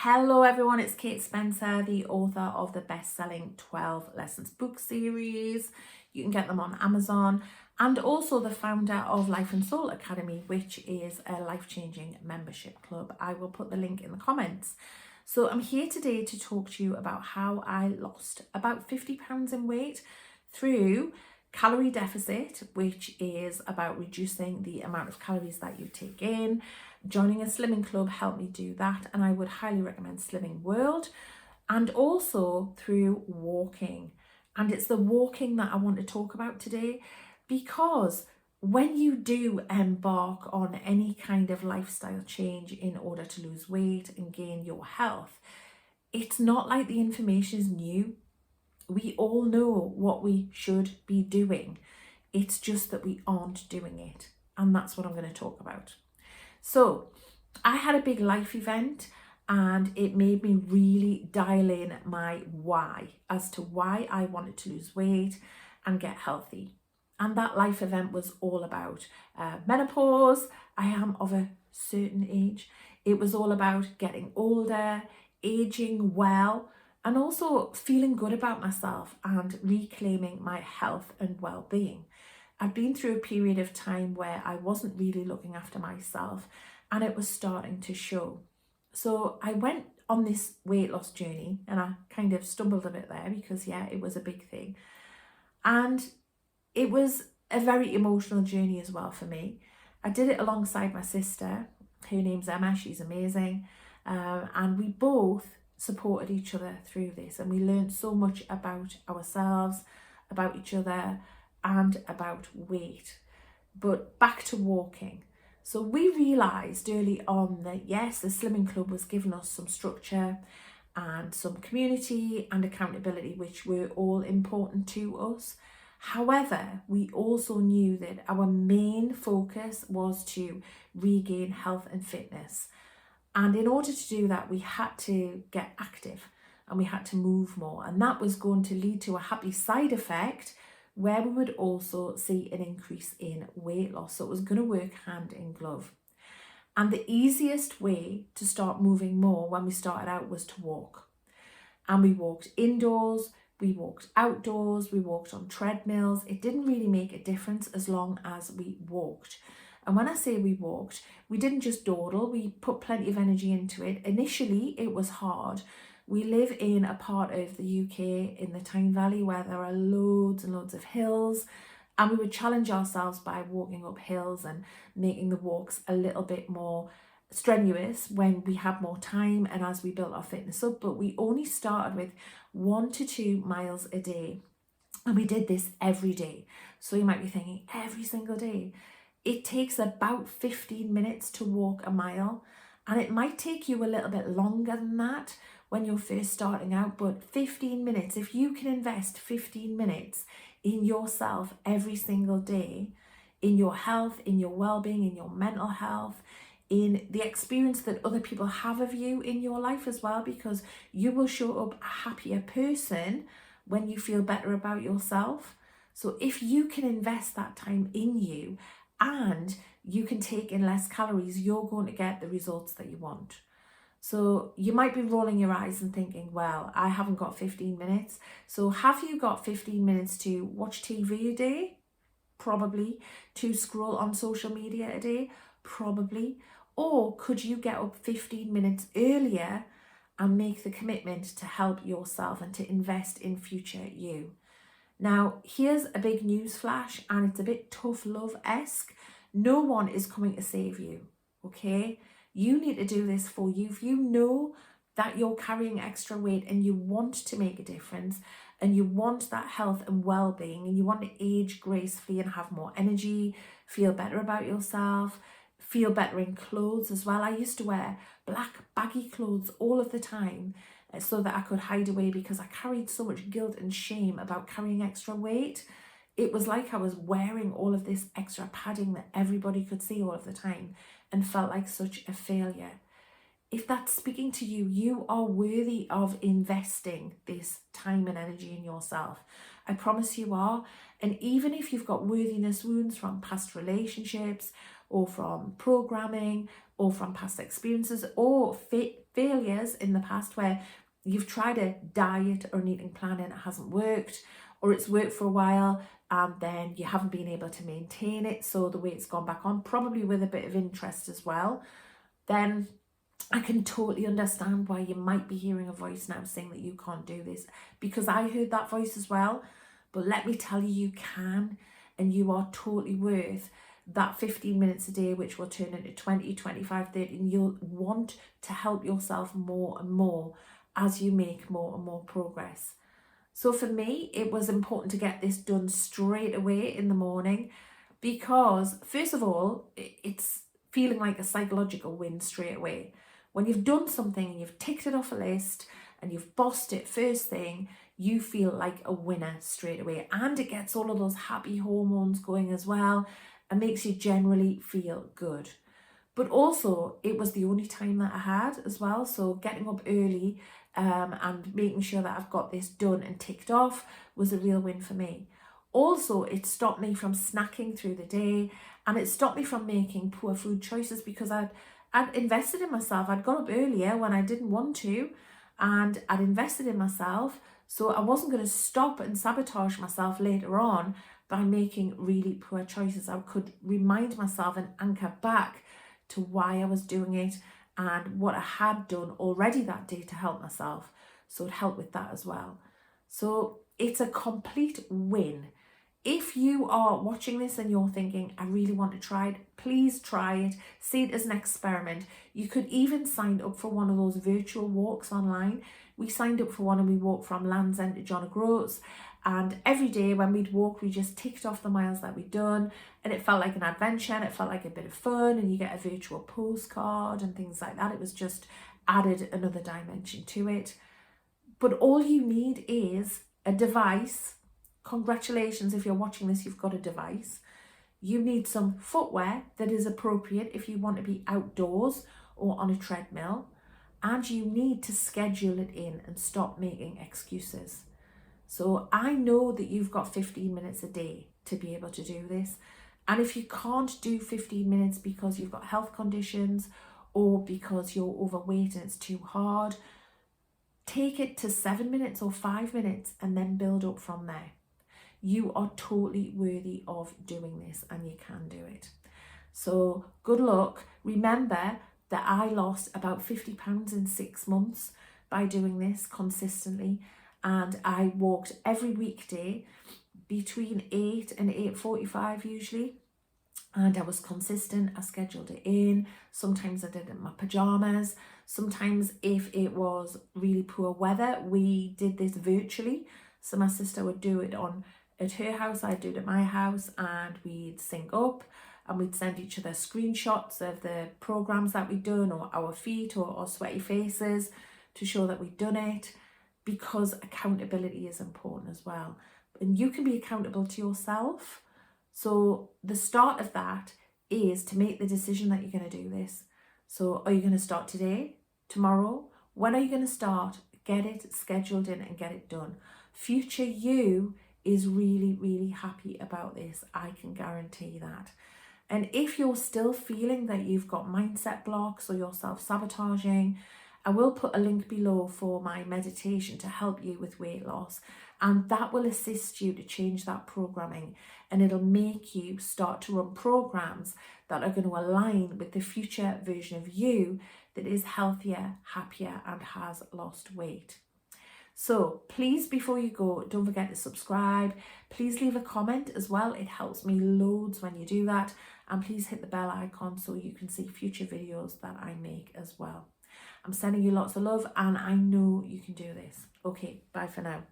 Hello everyone, it's Kate Spencer, the author of the best-selling 12 Lessons book series. You can get them on Amazon, and also the founder of Life and Soul Academy, which is a life-changing membership club. I will put the link in the comments. So I'm here today to talk to you about how I lost about 50 pounds in weight through calorie deficit, which is about reducing the amount of calories that you take in. Joining a slimming club helped me do that, and I would highly recommend Slimming World. And also through walking, and it's the walking that I want to talk about today, because when you do embark on any kind of lifestyle change in order to lose weight and gain your health, it's not like the information is new. We all know what we should be doing. It's just that we aren't doing it, and that's what I'm going to talk about. So I had a big life event, and it made me really dial in my why as to why I wanted to lose weight and get healthy. And that life event was all about menopause. I am of a certain age. It was all about getting older, aging well, and also feeling good about myself and reclaiming my health and well-being. I'd been through a period of time where I wasn't really looking after myself, and it was starting to show. So I went on this weight loss journey, and I kind of stumbled a bit there because, yeah, it was a big thing. And it was a very emotional journey as well for me. I did it alongside my sister. Her name's Emma. She's amazing. And we both supported each other through this, and we learned so much about ourselves, about each other, and about weight. But back to walking. So we realised early on that yes, the Slimming Club was giving us some structure and some community and accountability, which were all important to us. However, we also knew that our main focus was to regain health and fitness. And in order to do that, we had to get active and we had to move more. And that was going to lead to a happy side effect where we would also see an increase in weight loss. So it was going to work hand in glove. And the easiest way to start moving more when we started out was to walk. And we walked indoors, we walked outdoors, we walked on treadmills. It didn't really make a difference as long as we walked. And when I say we walked, we didn't just dawdle, we put plenty of energy into it. Initially, it was hard. We live in a part of the UK in the Tyne Valley where there are loads and loads of hills, and we would challenge ourselves by walking up hills and making the walks a little bit more strenuous when we had more time and as we built our fitness up. But we only started with 1 to 2 miles a day, and we did this every day. So you might be thinking, every single day? It takes about 15 minutes to walk a mile, and it might take you a little bit longer than that when you're first starting out, but 15 minutes, if you can invest 15 minutes in yourself every single day, in your health, in your well-being, in your mental health, in the experience that other people have of you in your life as well, because you will show up a happier person when you feel better about yourself. So if you can invest that time in you and you can take in less calories, you're going to get the results that you want. So you might be rolling your eyes and thinking, well, I haven't got 15 minutes. So have you got 15 minutes to watch TV a day? Probably. To scroll on social media a day? Probably. Or could you get up 15 minutes earlier and make the commitment to help yourself and to invest in future you? Now, here's a big news flash, and it's a bit tough love-esque. No one is coming to save you, okay? You need to do this for you. If you know that you're carrying extra weight and you want to make a difference and you want that health and well-being and you want to age gracefully and have more energy, feel better about yourself, feel better in clothes as well. I used to wear black baggy clothes all of the time so that I could hide away because I carried so much guilt and shame about carrying extra weight. It was like I was wearing all of this extra padding that everybody could see all of the time and felt like such a failure. If that's speaking to you, you are worthy of investing this time and energy in yourself. I promise you are. And even if you've got worthiness wounds from past relationships or from programming or from past experiences or failures in the past where you've tried a diet or an eating plan and it hasn't worked, or it's worked for a while and then you haven't been able to maintain it, so the weight's gone back on, probably with a bit of interest as well, then I can totally understand why you might be hearing a voice now saying that you can't do this, because I heard that voice as well. But let me tell you, you can, and you are totally worth that 15 minutes a day, which will turn into 20, 25, 30, and you'll want to help yourself more and more as you make more and more progress. So for me, it was important to get this done straight away in the morning, because first of all, it's feeling like a psychological win straight away. When you've done something and you've ticked it off a list and you've bossed it first thing, you feel like a winner straight away. And it gets all of those happy hormones going as well and makes you generally feel good. But also, it was the only time that I had as well. So getting up early and making sure that I've got this done and ticked off was a real win for me. Also, it stopped me from snacking through the day, and it stopped me from making poor food choices, because I'd invested in myself. I'd got up earlier when I didn't want to, and I'd invested in myself. So I wasn't going to stop and sabotage myself later on by making really poor choices. I could remind myself and anchor back to why I was doing it and what I had done already that day to help myself. So it helped with that as well. So it's a complete win. If you are watching this and you're thinking, I really want to try it, please try it. See it as an experiment. You could even sign up for one of those virtual walks online. We signed up for one and we walked from Land's End to John O'Groats. And every day when we'd walk, we just ticked off the miles that we'd done. And it felt like an adventure and it felt like a bit of fun. And you get a virtual postcard and things like that. It was just added another dimension to it. But all you need is a device. Congratulations, if you're watching this, you've got a device. You need some footwear that is appropriate if you want to be outdoors or on a treadmill. And you need to schedule it in and stop making excuses. So I know that you've got 15 minutes a day to be able to do this. And if you can't do 15 minutes because you've got health conditions or because you're overweight and it's too hard, take it to 7 minutes or 5 minutes and then build up from there. You are totally worthy of doing this and you can do it. So good luck. Remember that I lost about £50 in 6 months by doing this consistently. And I walked every weekday between 8 and 8:45 usually. And I was consistent. I scheduled it in. Sometimes I did it in my pajamas. Sometimes if it was really poor weather, we did this virtually. So my sister would do it at her house, I'd do it at my house, and we'd sync up and we'd send each other screenshots of the programs that we'd done, or our feet or sweaty faces, to show that we'd done it, because accountability is important as well. And you can be accountable to yourself. So the start of that is to make the decision that you're going to do this. So are you going to start today, tomorrow? When are you going to start? Get it scheduled in and get it done. Future you is really, really happy about this. I can guarantee that. And if you're still feeling that you've got mindset blocks or you're self-sabotaging, I will put a link below for my meditation to help you with weight loss. And that will assist you to change that programming. And it'll make you start to run programs that are going to align with the future version of you that is healthier, happier, and has lost weight. So please, before you go, don't forget to subscribe. Please leave a comment as well. It helps me loads when you do that. And please hit the bell icon so you can see future videos that I make as well. I'm sending you lots of love and I know you can do this. Okay, bye for now.